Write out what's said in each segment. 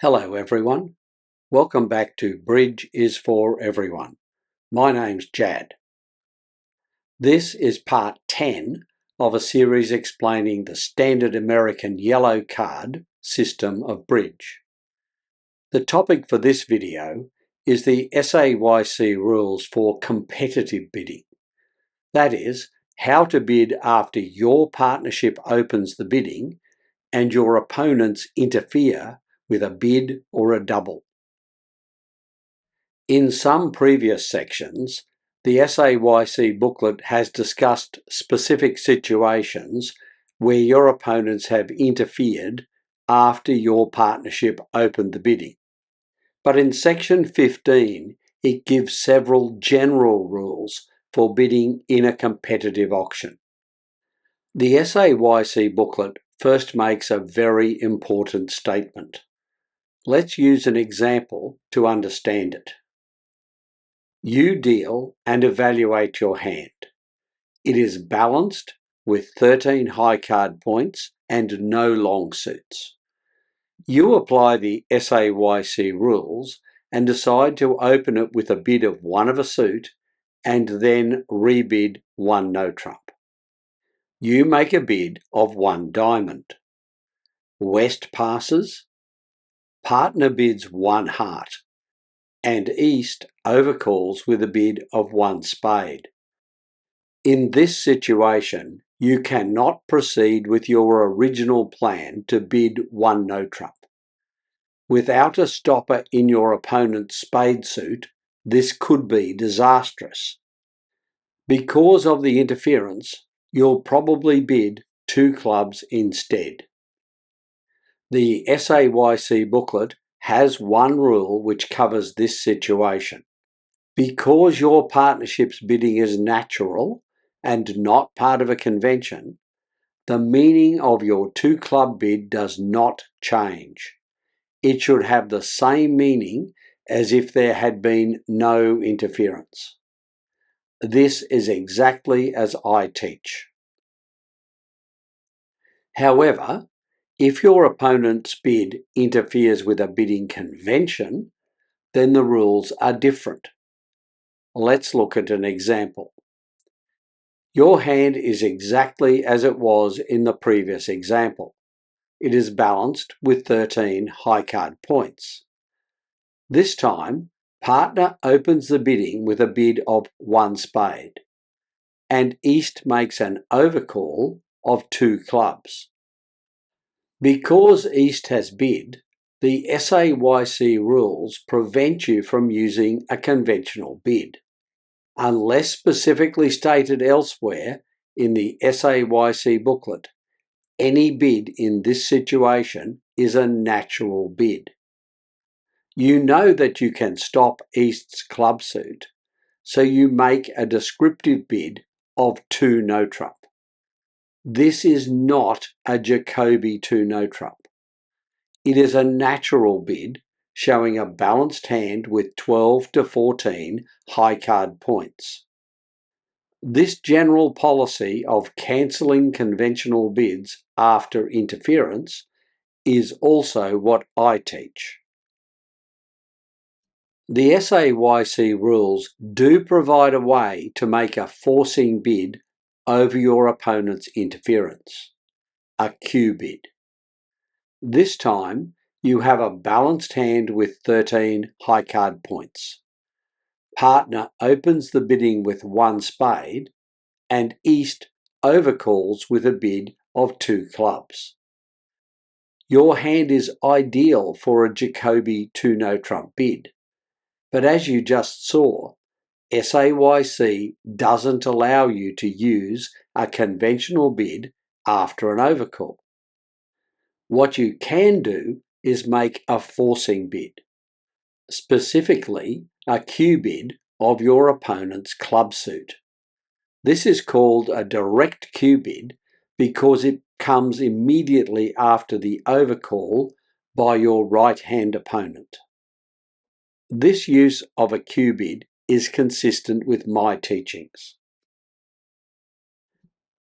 Hello everyone, welcome back to Bridge is for Everyone. My name's Jad. This is part 10 of a series explaining the standard American yellow card system of bridge. The topic for this video is the SAYC rules for competitive bidding. That is, how to bid after your partnership opens the bidding and your opponents interfere with a bid or a double. In some previous sections, the SAYC booklet has discussed specific situations where your opponents have interfered after your partnership opened the bidding. But in section 15, it gives several general rules for bidding in a competitive auction. The SAYC booklet first makes a very important statement. Let's use an example to understand it. You deal and evaluate your hand. It is balanced with 13 high card points and no long suits. You apply the SAYC rules and decide to open it with a bid of one of a suit and then rebid one no trump. You make a bid of one diamond. West passes, partner bids one heart, and East overcalls with a bid of one spade. In this situation, you cannot proceed with your original plan to bid one no trump. Without a stopper in your opponent's spade suit, this could be disastrous. Because of the interference, you'll probably bid two clubs instead. The SAYC booklet has one rule which covers this situation. Because your partnership's bidding is natural and not part of a convention, the meaning of your two club bid does not change. It should have the same meaning as if there had been no interference. This is exactly as I teach. However, if your opponent's bid interferes with a bidding convention, then the rules are different. Let's look at an example. Your hand is exactly as it was in the previous example. It is balanced with 13 high card points. This time, partner opens the bidding with a bid of one spade, and East makes an overcall of two clubs. Because East has bid, the SAYC rules prevent you from using a conventional bid. Unless specifically stated elsewhere in the SAYC booklet, any bid in this situation is a natural bid. You know that you can stop East's club suit, so you make a descriptive bid of two no trump. This is not a Jacoby two no trump. It is a natural bid showing a balanced hand with 12 to 14 high card points. This general policy of cancelling conventional bids after interference is also what I teach. The SAYC rules do provide a way to make a forcing bid over your opponent's interference, a Q bid. This time you have a balanced hand with 13 high card points. Partner opens the bidding with one spade and East overcalls with a bid of two clubs. Your hand is ideal for a Jacoby two no trump bid, but as you just saw, SAYC doesn't allow you to use a conventional bid after an overcall. What you can do is make a forcing bid, specifically a Q bid of your opponent's club suit. This is called a direct Q bid because it comes immediately after the overcall by your right-hand opponent. This use of a Q bid is consistent with my teachings.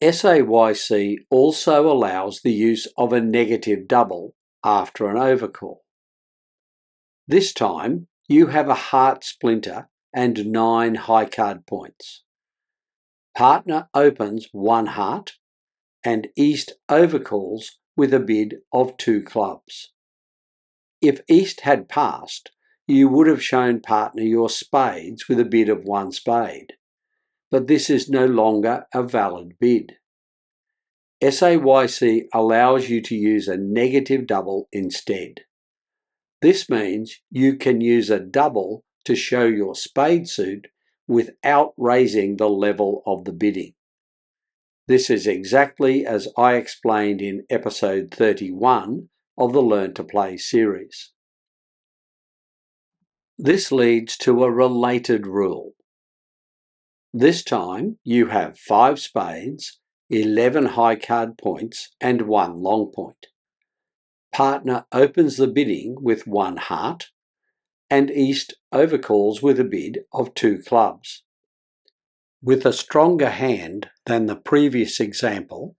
SAYC also allows the use of a negative double after an overcall. This time, you have a heart splinter and 9 high card points. Partner opens 1 heart and East overcalls with a bid of 2 clubs. If East had passed, you would have shown partner your spades with a bid of 1 spade, but this is no longer a valid bid. SAYC allows you to use a negative double instead. This means you can use a double to show your spade suit without raising the level of the bidding. This is exactly as I explained in episode 31 of the Learn to Play series. This leads to a related rule. This time you have 5 spades, 11 high card points and 1 long point. Partner opens the bidding with 1 heart and East overcalls with a bid of 2 clubs. With a stronger hand than the previous example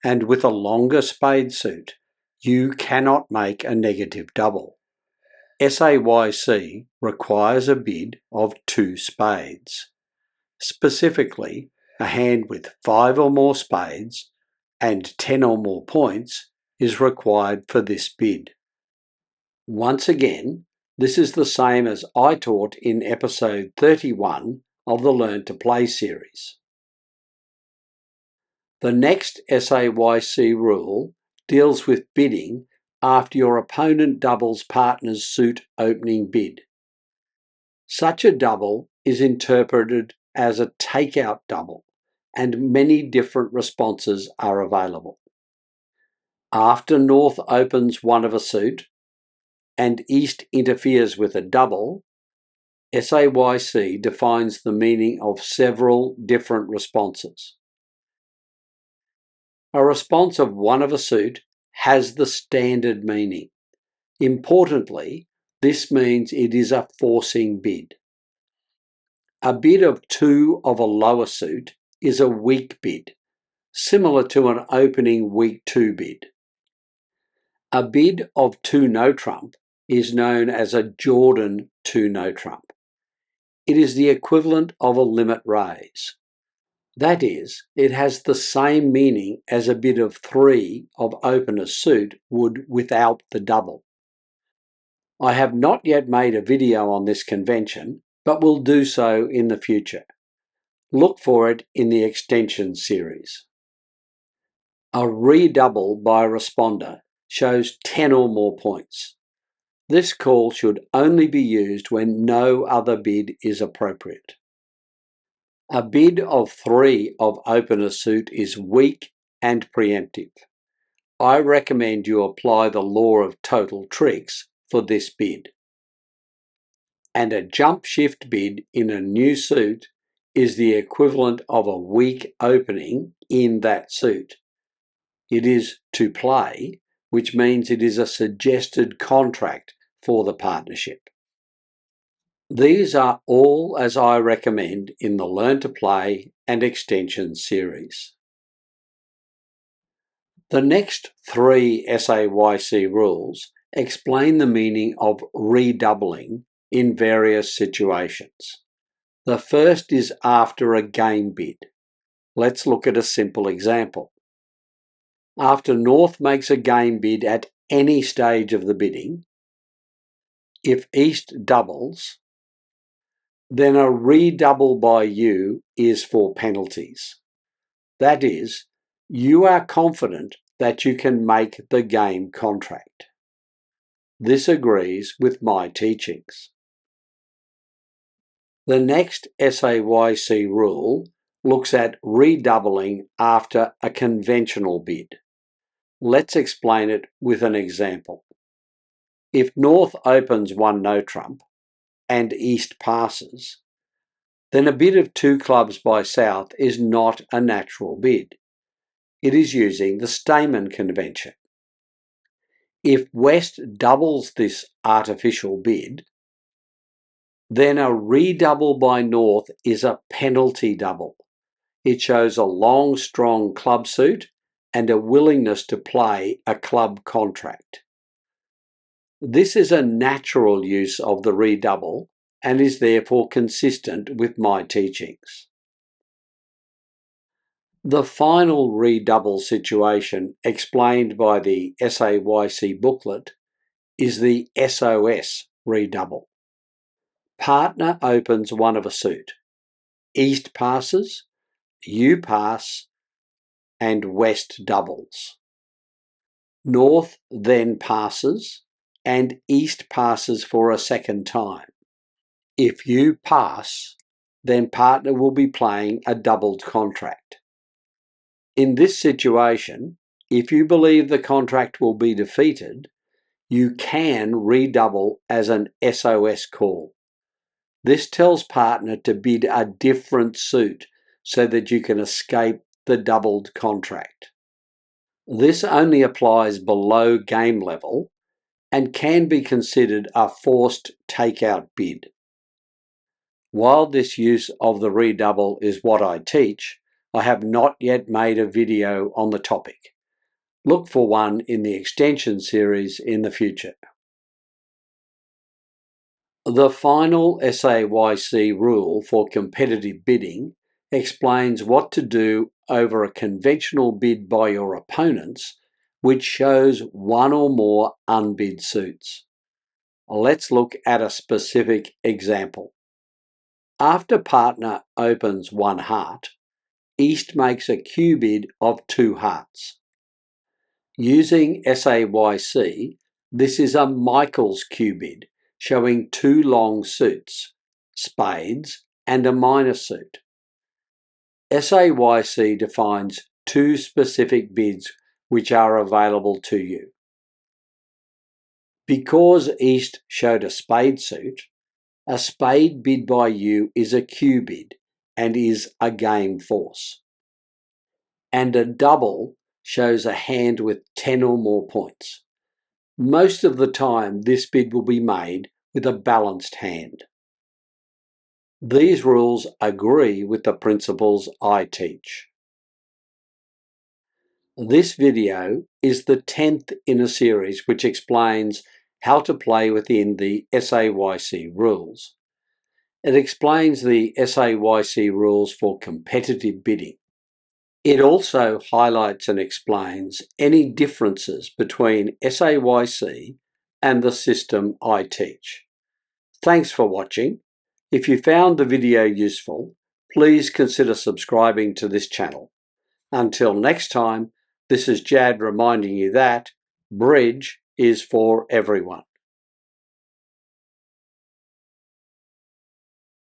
and with a longer spade suit, you cannot make a negative double. SAYC requires a bid of 2 spades. Specifically, a hand with 5 or more spades and 10 or more points is required for this bid. Once again, this is the same as I taught in episode 31 of the Learn to Play series. The next SAYC rule deals with bidding after your opponent doubles partner's suit opening bid. Such a double is interpreted as a takeout double, and many different responses are available. After North opens one of a suit and East interferes with a double, SAYC defines the meaning of several different responses. A response of one of a suit has the standard meaning. Importantly, this means it is a forcing bid. A bid of 2 of a lower suit is a weak bid, similar to an opening weak 2 bid. A bid of 2 no trump is known as a Jordan 2 no trump. It is the equivalent of a limit raise. That is, it has the same meaning as a bid of 3 of opener suit would without the double. I have not yet made a video on this convention, but will do so in the future. Look for it in the extension series. A redouble by a responder shows 10 or more points. This call should only be used when no other bid is appropriate. A bid of 3 of opener suit is weak and preemptive. I recommend you apply the law of total tricks for this bid. And a jump shift bid in a new suit is the equivalent of a weak opening in that suit. It is to play, which means it is a suggested contract for the partnership. These are all as I recommend in the Learn to Play and Extension series. The next 3 SAYC rules explain the meaning of redoubling in various situations. The first is after a game bid. Let's look at a simple example. After North makes a game bid at any stage of the bidding, if East doubles, then a redouble by you is for penalties. That is, you are confident that you can make the game contract. This agrees with my teachings. The next SAYC rule looks at redoubling after a conventional bid. Let's explain it with an example. If North opens 1 no trump and East passes, then a bid of 2 clubs by South is not a natural bid. It is using the Stayman convention. If West doubles this artificial bid, then a redouble by North is a penalty double. It shows a long, strong club suit and a willingness to play a club contract. This is a natural use of the redouble and is therefore consistent with my teachings. The final redouble situation explained by the SAYC booklet is the SOS redouble. Partner opens one of a suit. East passes, you pass, and West doubles. North then passes, and East passes for a second time. If you pass, then partner will be playing a doubled contract. In this situation, if you believe the contract will be defeated, you can redouble as an SOS call. This tells partner to bid a different suit so that you can escape the doubled contract. This only applies below game level and can be considered a forced takeout bid. While this use of the redouble is what I teach, I have not yet made a video on the topic. Look for one in the extension series in the future. The final SAYC rule for competitive bidding explains what to do over a conventional bid by your opponents which shows one or more unbid suits. Let's look at a specific example. After partner opens one heart, East makes a Q bid of two hearts. Using SAYC, this is a Michael's Q bid, showing two long suits, spades and a minor suit. SAYC defines two specific bids which are available to you. Because East showed a spade suit, a spade bid by you is a Q bid and is a game force. And a double shows a hand with 10 or more points. Most of the time, this bid will be made with a balanced hand. These rules agree with the principles I teach. This video is the 10th in a series which explains how to play within the SAYC rules. It explains the SAYC rules for competitive bidding. It also highlights and explains any differences between SAYC and the system I teach. Thanks for watching. If you found the video useful, please consider subscribing to this channel. Until next time, this is Jad reminding you that bridge is for everyone.